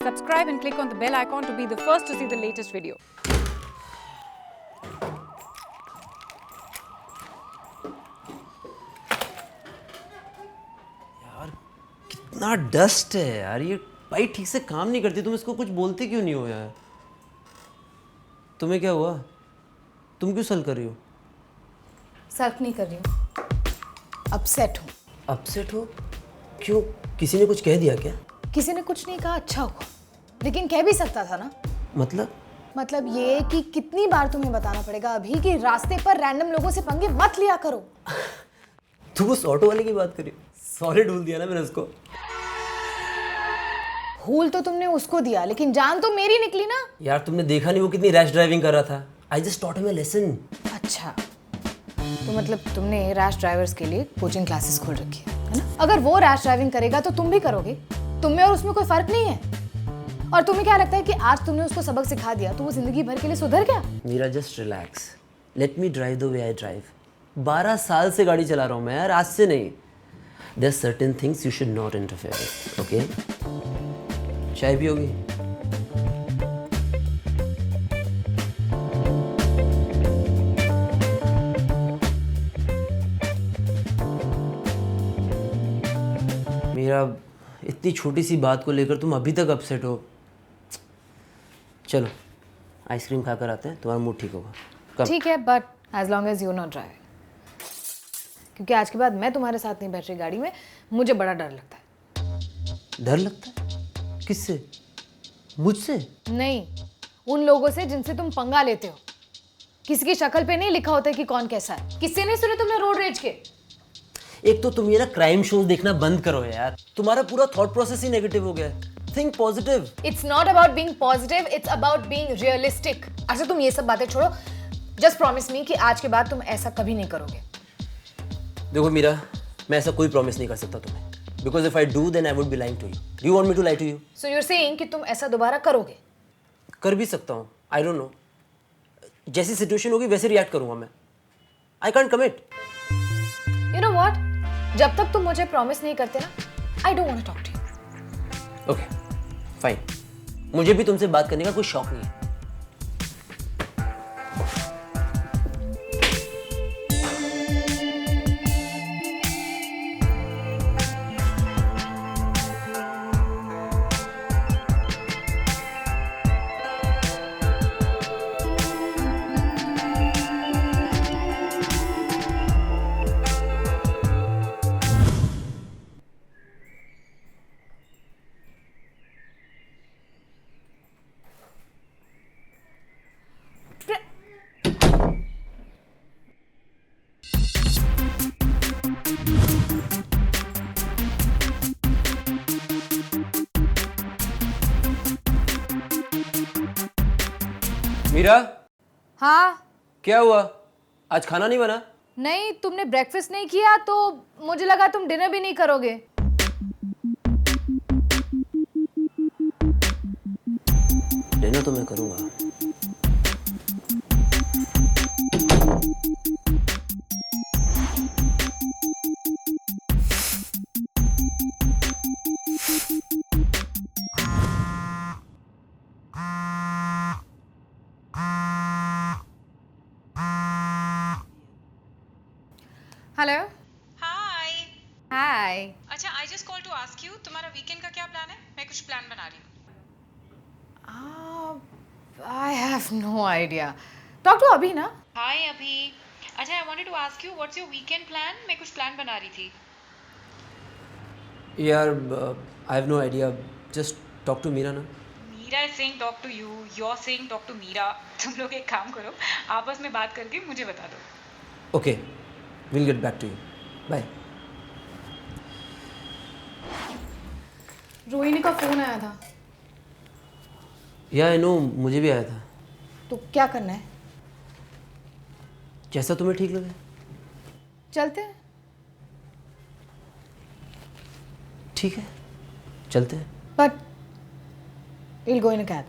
Subscribe and click on the bell icon to be the first to see the latest video. यार कितना dust है यार, ये bike ठीक से काम नहीं करती। तुम इसको कुछ बोलते क्यों नहीं हो यार? तुम्हें क्या हुआ? तुम क्यों सल कर रही हो? सर्क नहीं कर रही हूँ, अपसेट हूँ। अपसेट हो? क्यों? किसी ने कुछ कह दिया क्या? किसी ने कुछ नहीं कहा, अच्छा हुआ, लेकिन कह भी सकता था ना। मतलब ये कि कितनी बार तुम्हें बताना पड़ेगा अभी कि रास्ते पर रैंडम लोगों से पंगे मत लिया करो। तुम उस ऑटो वाले की बात करी? सॉरी ढूंढ दिया ना मैंने उसको। भूल तो तुमने उसको दिया, लेकिन जान तो मेरी निकली ना। यार तुमने देखा नहीं वो कितनी रैश ड्राइविंग कर रहा था? I just taught him a lesson. अच्छा, तो मतलब तुमने रैश ड्राइवर्स के लिए कोचिंग क्लासेस खोल रखी है ना? अगर वो रैश ड्राइविंग करेगा तो तुम भी करोगे। तुम में और उसमें कोई फर्क नहीं है। और तुम्हें क्या लगता है कि आज तुमने उसको सबक सिखा दिया तो वो जिंदगी भर के लिए सुधर गया? Meera just relax, let me drive the way I drive. 12 साल से गाड़ी चला रहा हूँ मैं यार, आज से नहीं। There certain things you should not interfere with, okay? चाय पियोगी? मीरा, इतनी छोटी सी बात को लेकर तुम अभी तक अपसेट हो। चलो आइसक्रीम खाकर आते हैं, तुम्हारा मूड ठीक होगा। कब? ठीक है, but as long as you not drive, क्योंकि आज के बाद मैं तुम्हारे साथ नहीं बैठ रही गाड़ी में। मुझे बड़ा डर लगता है। डर लगता है? किससे? मुझसे? नहीं, उन लोगों से जिनसे तुम पंगा लेते हो। किसी की शक्ल पे नहीं लिखा होता है कि कौन कैसा है। किससे नहीं सुने तुमने रोड रेज के? एक तो तुम ये ना क्राइम शोज देखना बंद करो यार, तुम्हारा पूरा थॉट प्रोसेस ही नेगेटिव हो गया है। Think positive. It's not about being positive, it's about being realistic. अच्छा तुम ये सब बातें छोड़ो, जस्ट प्रॉमिस मी कि आज के बाद तुम ऐसा कभी नहीं करोगे। देखो मीरा, मैं ऐसा कोई प्रॉमिस नहीं कर सकता तुम्हें, because if I do then I would be lying to you. Do you want me to lie to you? So you are saying कि तुम ऐसा दोबारा करोगे? कर भी सकता हूँ, आई डोंट नो। जैसी सिचुएशन होगी वैसे रिएक्ट करूंगा मैं। I can't commit. You know what, जब तक तुम मुझे प्रॉमिस नहीं करते ना, I don't want to talk to you. Okay fine, मुझे भी तुमसे बात करने का कोई शौक नहीं है। मीरा, हाँ? क्या हुआ? आज खाना नहीं बना? नहीं, तुमने ब्रेकफास्ट नहीं किया तो मुझे लगा तुम डिनर भी नहीं करोगे। डिनर तो मैं करूंगा। हेलो। हाय। हाय। अच्छा, I just call to ask you, तुम्हारा वीकेंड का क्या प्लान है? मैं कुछ प्लान बना रही हूँ। I have no idea. Talk to Abhi ना। हाय अभी। अच्छा, I wanted to ask you what's your weekend plan? मैं कुछ प्लान बना रही थी। यार I have no idea, just talk to Meera ना। Meera is saying talk to you, you are saying talk to Meera. तुम लोग एक काम करो, आपस में बात करके मुझे बता दो। Okay, will get back to you, bye. Rohini का फोन आया था। या आई नो, मुझे भी आया था। तो क्या करना है? जैसा तुम्हें ठीक लगे। चलते हैं। ठीक है, चलते हैं। But we'll go in a cab.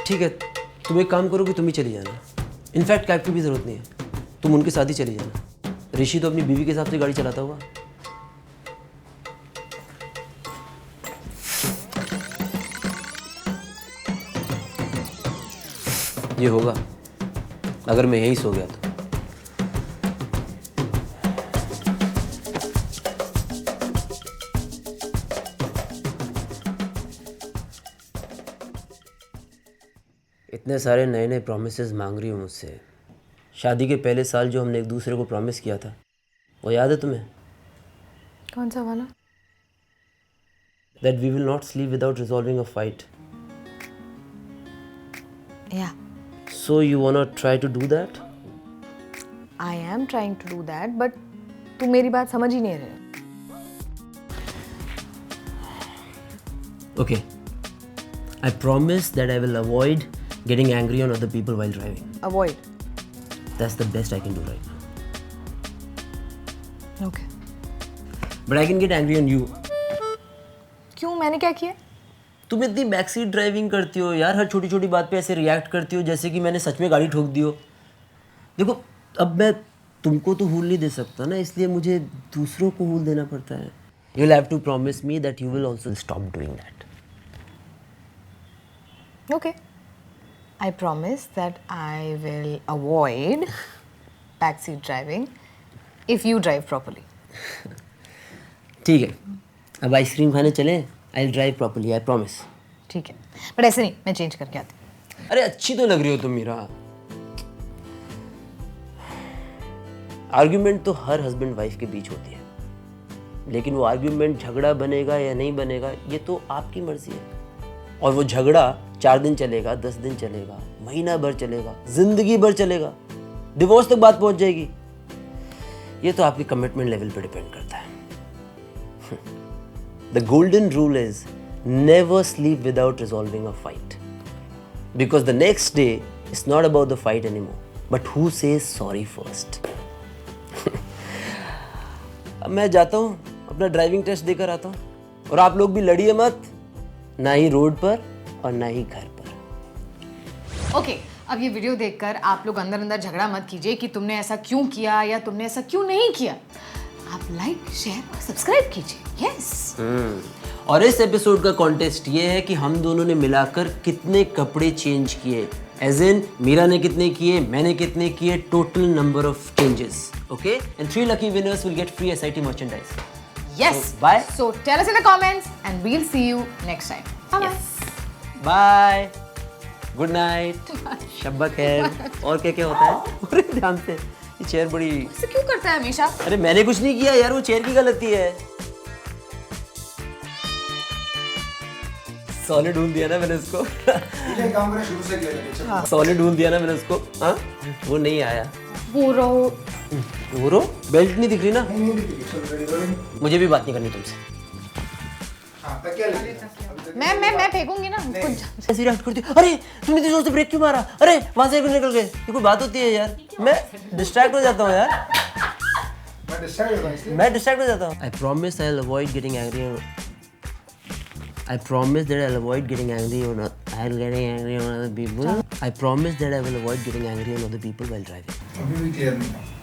ठीक है, तुम एक काम करो कि तुम ही चली जाना। इनफैक्ट कैब की भी ज़रूरत नहीं है, तुम उनके साथ ही चली जाना। ऋषि तो अपनी बीवी के हिसाब से गाड़ी चलाता होगा। ये होगा अगर मैं यहीं सो गया तो। इतने सारे नए नए प्रॉमिसेस मांग रही हूँ मुझसे। शादी के पहले साल जो हमने एक दूसरे को प्रॉमिस किया था वो याद है तुम्हें? कौन सा वाला? That we will not sleep without resolving a fight. Yeah, So you wanna try to do that? I am trying to do that, but तुम मेरी बात समझ ही नहीं रहे। Okay. I promise that I will avoid getting angry on other people while driving. Avoid. That's the best I can do right now. Okay. But I can get angry on you. क्यों? मैंने क्या किया? तुम इतनी back seat driving करती हो यार, हर छोटी छोटी बात पे ऐसे रिएक्ट करती हो जैसे कि मैंने सच में गाड़ी ठोक दी हो। देखो अब मैं तुमको तो हूल नहीं दे सकता ना, इसलिए मुझे दूसरों को हूल देना पड़ता है। You will have to promise me that you will also stop doing that. Okay. I promise that I will avoid backseat driving if you drive properly. ठीक है, अब आइसक्रीम खाने चलें? I'll drive properly, I promise. ठीक है, but ऐसे नहीं, मैं चेंज करके आती हूँ। अरे अच्छी तो लग रही हो तुम मीरा। आर्ग्यूमेंट तो हर हस्बैंड वाइफ के बीच होती है, लेकिन वो आर्ग्यूमेंट झगड़ा बनेगा या नहीं बनेगा ये तो आपकी मर्जी है। और वो झगड़ा 4 दिन चलेगा, 10 दिन चलेगा, महीना भर चलेगा, जिंदगी भर चलेगा, डिवोर्स तक बात पहुंच जाएगी, ये तो आपकी कमिटमेंट लेवल पे डिपेंड करता है। The golden rule is never sleep without resolving a fight, because the next day is not about the fight anymore, but who says sorry first. अब मैं जाता हूँ, अपना ड्राइविंग टेस्ट देकर आता हूँ, और आप लोग भी लड़िए मत, ना ही रोड पर और ना ही घर पर। ओके, अब ये वीडियो देखकर आप लोग अंदर अंदर झगड़ा मत कीजिए कि तुमने ऐसा क्यों किया या तुमने ऐसा क्यों नहीं किया। आप लाइक, शेयर और सब्सक्राइब कीजिए। यस। और इस एपिसोड का कॉन्टेस्ट ये है कि हम दोनों ने मिलाकर कितने कपड़े चेंज किए, एज इन मीरा ने कितने किए, मैंने कितने किए, total number of changes. Okay, and 3 lucky winners will get free SIT merchandise. Yes. So, bye. So tell us in the comments and we'll see you next time. Bye. Bye, good night, शब्बा खैर। और क्या क्या होता है? अरे ध्यान से, ये चेयर बड़ी। ऐसे क्यों करता है हमेशा? अरे मैंने कुछ नहीं किया यार, वो चेयर की गलती है। सॉलिड ढूंढ दिया ना मैंने उसको। काम करना शुरू से किया। सॉलिड ढूंढ दिया ना मैंने उसको। हाँ, वो नहीं आया। वो रहो। बेल्ट नहीं दिख रही ना? नहीं दिख रही। चलो रेडी रोलिंग। मुझे भी बात नहीं करनी तुमसे। हाँ, तक क्या लेके? मैं फेंकूंगी ना कुछ। ऐसे रिएक्ट करती, अरे तुमने इतनी जोर से ब्रेक क्यों मारा, अरे वहां से निकल गए, ये कोई बात होती है यार? मैं डिस्ट्रैक्ट हो जाता हूँ यार, मैं डिस्ट्रैक्ट हो रहा हूँ इसलिए। मैं डिस्ट्रैक्ट हो जाता हूँ। I promise I'll avoid getting angry. I promise that I'll avoid getting angry on other people. I promise that I will avoid getting angry on other people while driving. अभी भी क्लियर नहीं है।